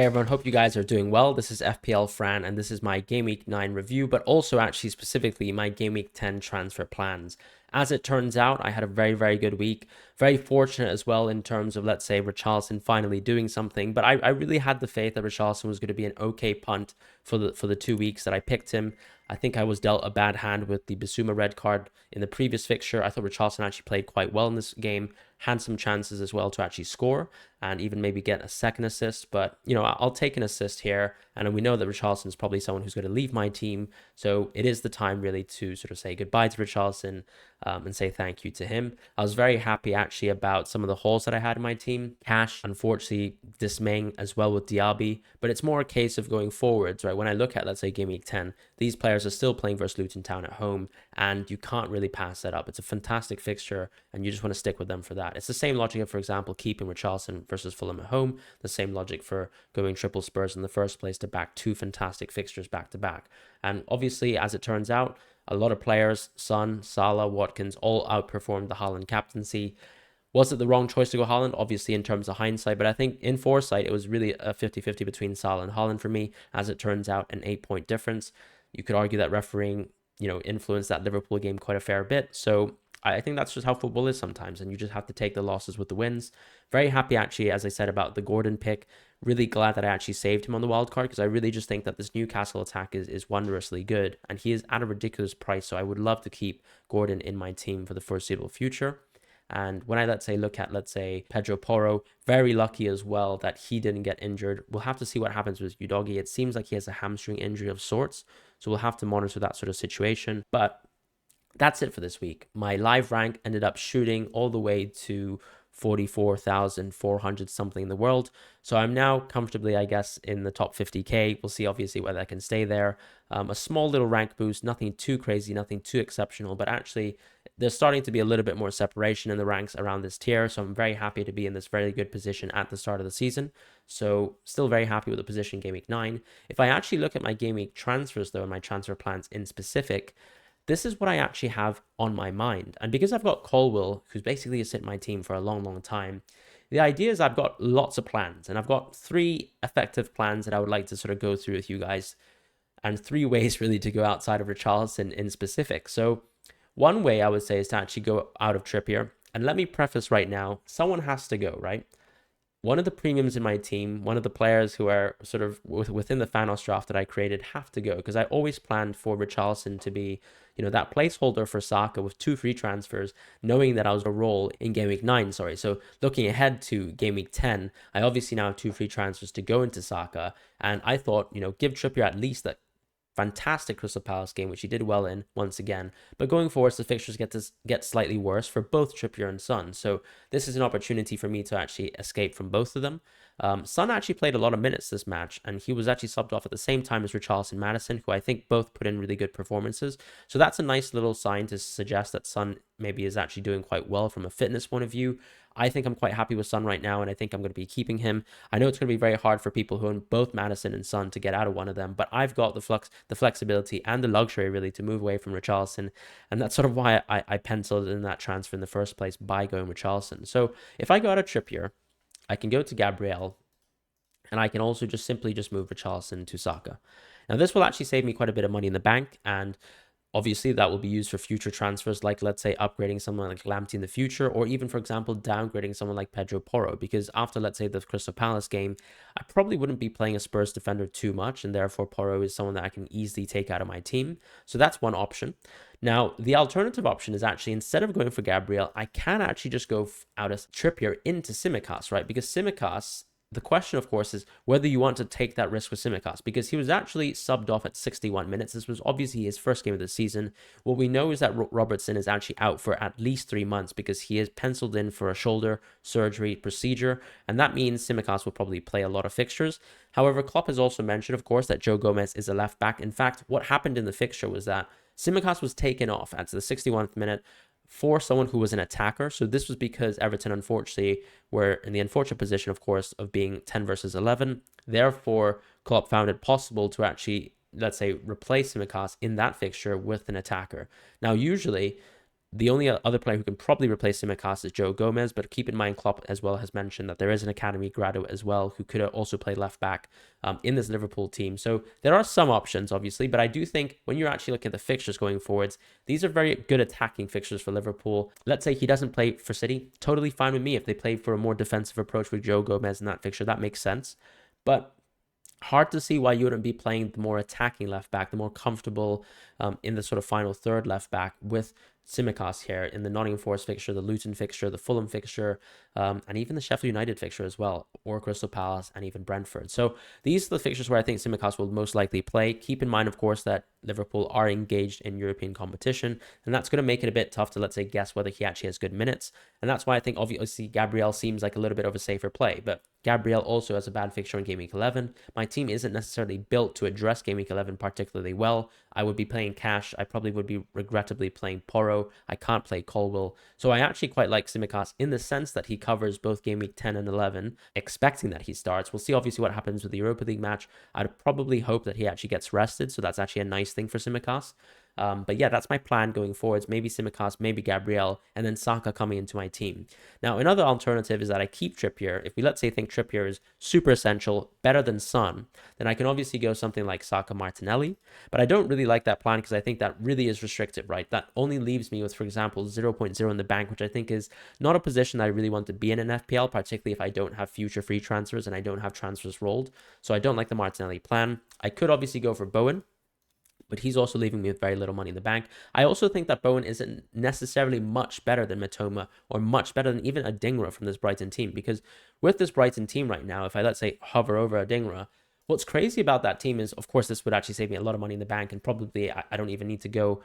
Hey everyone, hope you guys are doing well. This is FPL Fran and this is my Game Week 9 review, but also actually specifically my Game Week 10 transfer plans. As it turns out, I had a very good week. Very fortunate as well in terms of, let's say, Richarlison finally doing something, but I really had the faith that Richarlison was going to be an okay punt for the 2 weeks that I picked him. I think I was dealt a bad hand with the Bissouma red card in the previous fixture. I thought Richarlison actually played quite well in this game, had some chances as well to actually score and even maybe get a second assist. But, you know, I'll take an assist here. And we know that Richarlison is probably someone who's going to leave my team. So it is the time really to sort of say goodbye to Richarlison and say thank you to him. I was very happy actually about some of the hauls that I had in my team. Cash, unfortunately, dismaying as well with Diaby. But it's more a case of going forwards, right? When I look at, let's say, Game Week 10, these players are still playing versus Luton Town at home. And you can't really pass that up. It's a fantastic fixture and you just want to stick with them for that. It's the same logic of, for example, keeping Richarlison versus Fulham at home. The same logic for going triple Spurs in the first place to back two fantastic fixtures back to back. And obviously, as it turns out, a lot of players, Son, Salah, Watkins, all outperformed the Haaland captaincy. Was it the wrong choice to go Haaland? Obviously, in terms of hindsight, but I think in foresight, it was really a 50-50 between Salah and Haaland for me. As it turns out, an 8-point difference. You could argue that refereeing, influenced that Liverpool game quite a fair bit. So I think that's just how football is sometimes, and you just have to take the losses with the wins. Very happy, actually, as I said, about the Gordon pick. Really glad that I actually saved him on the wild card because I really just think that this Newcastle attack is wondrously good, and he is at a ridiculous price. So I would love to keep Gordon in my team for the foreseeable future. And when I, look at, Pedro Porro, very lucky as well that he didn't get injured. We'll have to see what happens with Udogie. It seems like he has a hamstring injury of sorts, so we'll have to monitor that sort of situation. But that's it for this week. My live rank ended up shooting all the way to 44,400 something in the world. So I'm now comfortably, I guess, in the top 50k. We'll see obviously whether I can stay there. A small little rank boost, nothing too crazy, nothing too exceptional, but actually there's starting to be a little bit more separation in the ranks around this tier. So I'm very happy to be in this very good position at the start of the season. So still very happy with the position Game Week 9. If I actually look at my Game Week transfers though, and my transfer plans in specific, this is what I actually have on my mind. And because I've got Colwill, who's basically sit in my team for a long time, the idea is I've got lots of plans, and I've got 3 effective plans that I would like to sort of go through with you guys, and 3 ways really to go outside of Richarlison in specific. So one way I would say is to actually go out of Trippier. And let me preface right now, someone has to go, right? One of the premiums in my team, one of the players who are sort of within the Thanos draft that I created have to go, because I always planned for Richarlison to be, that placeholder for Saka with 2 free transfers, knowing that I was a role in Game Week 9, sorry. So looking ahead to Game Week 10, I obviously now have 2 free transfers to go into Saka, and I thought, give Trippier at least that fantastic Crystal Palace game, which he did well in once again. But going forward, the fixtures get slightly worse for both Trippier and Son. So this is an opportunity for me to actually escape from both of them. Son actually played a lot of minutes this match, and he was actually subbed off at the same time as Richarlison and Maddison, who I think both put in really good performances. So that's a nice little sign to suggest that Son maybe is actually doing quite well from a fitness point of view. I think I'm quite happy with Son right now, and I think I'm going to be keeping him. I know it's going to be very hard for people who own both Maddison and Son to get out of one of them, but I've got the flexibility and the luxury really to move away from Richarlison, and that's sort of why I penciled in that transfer in the first place by going Richarlison. So if I go out of Trippier, I can go to Gabriel, and I can also simply move Richarlison to Saka. Now this will actually save me quite a bit of money in the bank, and obviously that will be used for future transfers, like let's say upgrading someone like Lamptey in the future, or even for example downgrading someone like Pedro Porro, because after let's say the Crystal Palace game, I probably wouldn't be playing a Spurs defender too much, and therefore Porro is someone that I can easily take out of my team. So that's one option. Now the alternative option is actually, instead of going for Gabriel, I can actually just go out of Trippier into Tsimikas, right? Because Tsimikas, the question, of course, is whether you want to take that risk with Tsimikas, because he was actually subbed off at 61 minutes. This was obviously his first game of the season. What we know is that Robertson is actually out for at least 3 months because he is penciled in for a shoulder surgery procedure, and that means Tsimikas will probably play a lot of fixtures. However, Klopp has also mentioned, of course, that Joe Gomez is a left back. In fact, what happened in the fixture was that Tsimikas was taken off at the 61st minute for someone who was an attacker. So this was because Everton, unfortunately, were in the unfortunate position, of course, of being 10 versus 11. Therefore, Klopp found it possible to actually, let's say, replace Tsimikas in that fixture with an attacker. Now, usually, The only other player who can probably replace Tsimikas is Joe Gomez, but keep in mind Klopp as well has mentioned that there is an academy graduate as well who could also play left back in this Liverpool team. So there are some options, obviously, but I do think when you're actually looking at the fixtures going forwards, these are very good attacking fixtures for Liverpool. Let's say he doesn't play for City, totally fine with me. If they play for a more defensive approach with Joe Gomez in that fixture, that makes sense. But hard to see why you wouldn't be playing the more attacking left back, the more comfortable in the sort of final third left back with Tsimikas here in the Nottingham Forest fixture, the Luton fixture, the Fulham fixture, and even the Sheffield United fixture as well, or Crystal Palace and even Brentford. So these are the fixtures where I think Tsimikas will most likely play. Keep in mind, of course, that Liverpool are engaged in European competition, and that's going to make it a bit tough to, let's say, guess whether he actually has good minutes. And that's why I think, obviously, Gabriel seems like a little bit of a safer play, but Gabriel also has a bad fixture in Game Week 11. My team isn't necessarily built to address Game Week 11 particularly well. I would be playing cash. I probably would be regrettably playing Porro. I can't play Colwill. So I actually quite like Tsimikas in the sense that he covers both Game Week 10 and 11, expecting that he starts. We'll see obviously what happens with the Europa League match. I'd probably hope that he actually gets rested, so that's actually a nice thing for Tsimikas. But yeah, that's my plan going forwards. Maybe Tsimikas, maybe Gabriel, and then Saka coming into my team. Now, another alternative is that I keep Trippier. If we, let's say, think Trippier is super essential, better than Son, then I can obviously go something like Saka Martinelli. But I don't really like that plan because I think that really is restrictive, right? That only leaves me with, for example, 0.0 in the bank, which I think is not a position that I really want to be in FPL, particularly if I don't have future free transfers and I don't have transfers rolled. So I don't like the Martinelli plan. I could obviously go for Bowen, but he's also leaving me with very little money in the bank. I also think that Bowen isn't necessarily much better than Matoma or much better than even Adingra from this Brighton team, because with this Brighton team right now, if I, let's say, hover over Adingra, what's crazy about that team is, of course, this would actually save me a lot of money in the bank, and probably I don't even need to go,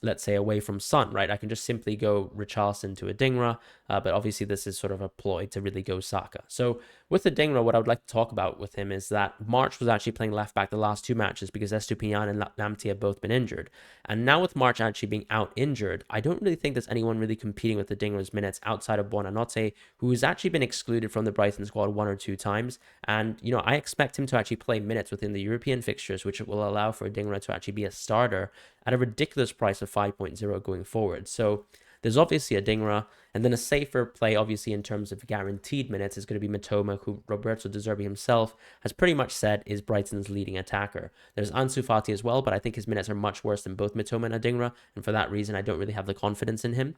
let's say, away from Son, right? I can just simply go Richarlison to Adingra, but obviously this is sort of a ploy to really go Saka. So with Adingra, what I would like to talk about with him is that March was actually playing left back the last two matches because Estupiñán and Lamptey have both been injured. And now with March actually being out injured, I don't really think there's anyone really competing with Adingra's minutes outside of Buonanotte, who has actually been excluded from the Brighton squad one or two times. And, you know, I expect him to actually play minutes within the European fixtures, which will allow for Adingra to actually be a starter at a ridiculous price of 5.0 going forward. So there's obviously Adingra, and then a safer play, obviously, in terms of guaranteed minutes is going to be Matoma, who Roberto De Zerbi himself has pretty much said is Brighton's leading attacker. There's Ansu Fati as well, but I think his minutes are much worse than both Matoma and Adingra, and for that reason, I don't really have the confidence in him.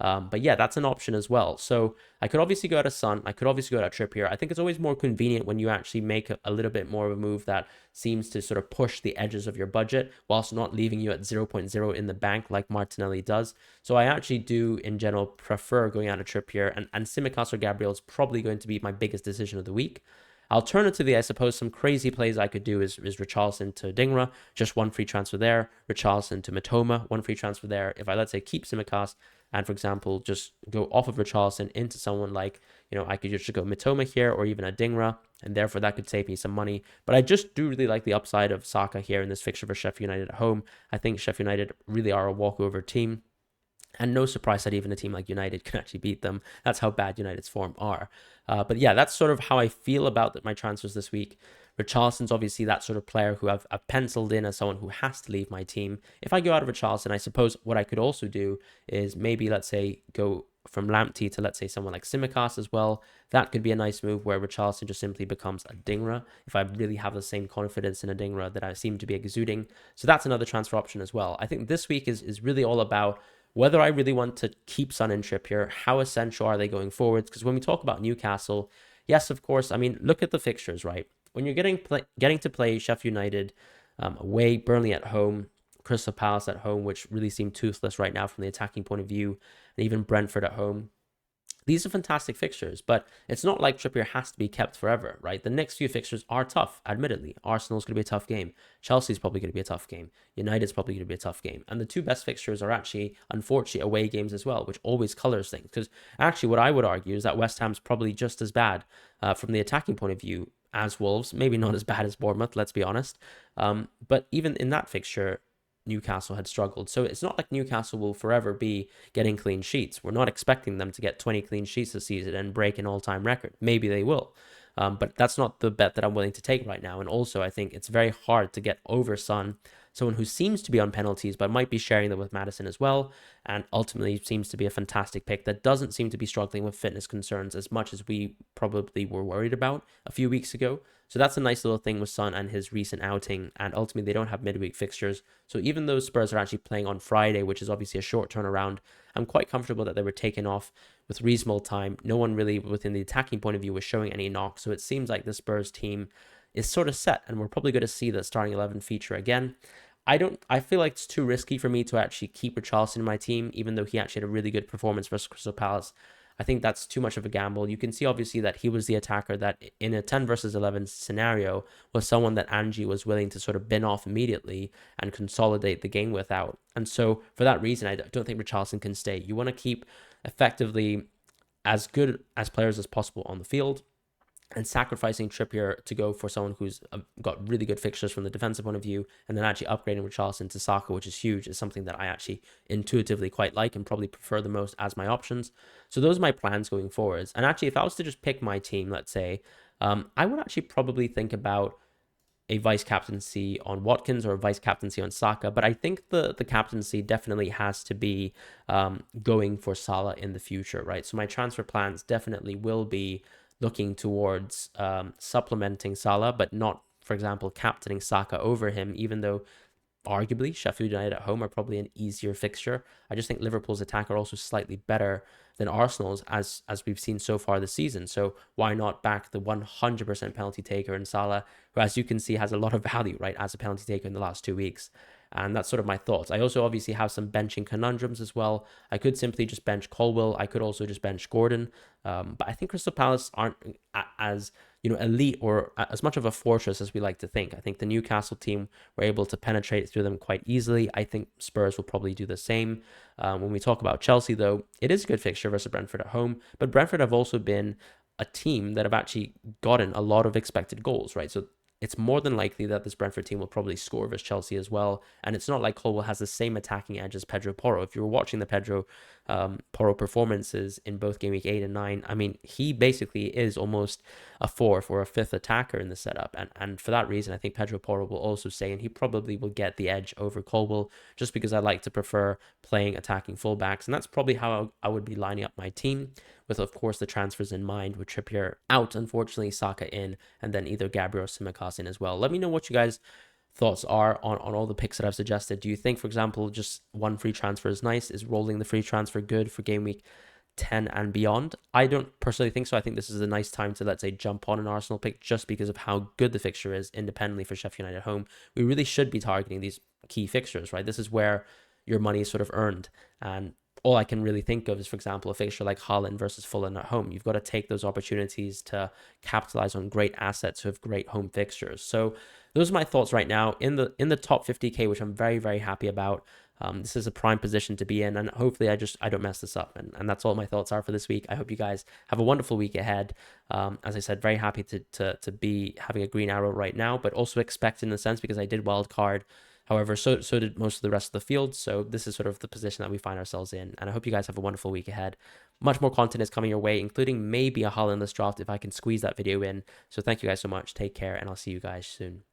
But yeah, that's an option as well. So I could obviously go to Son. I could obviously go to Trippier. I think it's always more convenient when you actually make a little bit more of a move that seems to sort of push the edges of your budget whilst not leaving you at 0.0 in the bank like Martinelli does. So I actually do, in general, prefer going out of Trippier. And Tsimikas or Gabriel is probably going to be my biggest decision of the week. Alternatively, I suppose some crazy plays I could do is Richarlison to Adingra, just one free transfer there. Richarlison to Matoma, one free transfer there. If I, let's say, keep Tsimikas and, for example, just go off of Richarlison into someone like, you know, I could just go Matoma here or even Adingra, and therefore that could save me some money. But I just do really like the upside of Saka here in this fixture for Sheffield United at home. I think Sheffield United really are a walkover team. And no surprise that even a team like United can actually beat them. That's how bad United's form are. But yeah, that's sort of how I feel about my transfers this week. Richarlison's obviously that sort of player who I've penciled in as someone who has to leave my team. If I go out of Richarlison, I suppose what I could also do is maybe, let's say, go from Lamptey to, let's say, someone like Tsimikas as well. That could be a nice move where Richarlison just simply becomes Adingra if I really have the same confidence in Adingra that I seem to be exuding. So that's another transfer option as well. I think this week is really all about whether I really want to keep Son and Trippier, how essential are they going forwards? Because when we talk about Newcastle, yes, of course, I mean, look at the fixtures, right? When you're getting to play Sheffield United away, Burnley at home, Crystal Palace at home, which really seem toothless right now from the attacking point of view, and even Brentford at home. These are fantastic fixtures, but it's not like Trippier has to be kept forever, right? The next few fixtures are tough, admittedly. Arsenal's going to be a tough game. Chelsea's probably going to be a tough game. United's probably going to be a tough game. And the two best fixtures are actually, unfortunately, away games as well, which always colours things. Because actually, what I would argue is that West Ham's probably just as bad from the attacking point of view as Wolves. Maybe not as bad as Bournemouth, let's be honest. But even in that fixture, Newcastle had struggled. So it's not like Newcastle will forever be getting clean sheets. We're not expecting them to get 20 clean sheets this season and break an all-time record. Maybe they will. But that's not the bet that I'm willing to take right now. And also, I think it's very hard to get over Son someone who seems to be on penalties, but might be sharing them with Madison as well. And ultimately seems to be a fantastic pick that doesn't seem to be struggling with fitness concerns as much as we probably were worried about a few weeks ago. So that's a nice little thing with Son and his recent outing. And ultimately, they don't have midweek fixtures. So even though Spurs are actually playing on Friday, which is obviously a short turnaround, I'm quite comfortable that they were taken off with reasonable time. No one really, within the attacking point of view, was showing any knock. So it seems like the Spurs team is sort of set, and we're probably going to see the starting 11 feature again. I feel like it's too risky for me to actually keep Richarlison in my team, even though he actually had a really good performance versus Crystal Palace. I think that's too much of a gamble. You can see obviously that he was the attacker that in a 10 versus 11 scenario was someone that Angie was willing to sort of bin off immediately and consolidate the game without. And so for that reason, I don't think Richarlison can stay. You want to keep effectively as good as players as possible on the field, and sacrificing Trippier to go for someone who's got really good fixtures from the defensive point of view, and then actually upgrading Richarlison to Saka, which is huge, is something that I actually intuitively quite like and probably prefer the most as my options. So those are my plans going forwards. And actually, if I was to just pick my team, let's say, I would actually probably think about a vice captaincy on Watkins or a vice captaincy on Saka, but I think the captaincy definitely has to be going for Salah in the future, right? So my transfer plans definitely will be looking towards supplementing Salah, but not, for example, captaining Saka over him, even though arguably Sheffield United at home are probably an easier fixture. I just think Liverpool's attack are also slightly better than Arsenal's, as we've seen so far this season. So why not back the 100% penalty taker in Salah, who, as you can see, has a lot of value, right, as a penalty taker in the last 2 weeks. And that's sort of my thoughts. I also obviously have some benching conundrums as well. I could simply just bench Colwill. I could also just bench Gordon. But I think Crystal Palace aren't as elite or as much of a fortress as we like to think. I think the Newcastle team were able to penetrate through them quite easily. I think Spurs will probably do the same. When we talk about Chelsea, though, it is a good fixture versus Brentford at home. But Brentford have also been a team that have actually gotten a lot of expected goals, right? So it's more than likely that this Brentford team will probably score versus Chelsea as well. And it's not like Colwill has the same attacking edge as Pedro Porro. If you were watching the Pedro Porro performances in both Game Week 8 and 9, I mean, he basically is almost a fourth or a fifth attacker in the setup. And for that reason, I think Pedro Porro will also stay, and he probably will get the edge over Colwill, just because I like to prefer playing attacking fullbacks. And that's probably how I would be lining up my team, with, of course, the transfers in mind, with Trippier out, unfortunately, Saka in, and then either Gabriel or Tsimikas in as well. Let me know what you guys' thoughts are on all the picks that I've suggested. Do you think, for example, just one free transfer is nice? Is rolling the free transfer good for Game Week 10 and beyond? I don't personally think so. I think this is a nice time to, let's say, jump on an Arsenal pick just because of how good the fixture is independently for Sheffield United at home. We really should be targeting these key fixtures, right? This is where your money is sort of earned. And all I can really think of is, for example, a fixture like Haaland versus Fulham at home. You've got to take those opportunities to capitalize on great assets who have great home fixtures. So those are my thoughts right now in the top 50k, which I'm very, very happy about. This is a prime position to be in, and hopefully I don't mess this up. And that's all my thoughts are for this week. I hope you guys have a wonderful week ahead. As I said, very happy to be having a green arrow right now, but also expecting in a sense, because I did wild card. However, so did most of the rest of the field. So this is sort of the position that we find ourselves in. And I hope you guys have a wonderful week ahead. Much more content is coming your way, including maybe a Haaland draft if I can squeeze that video in. So thank you guys so much. Take care, and I'll see you guys soon.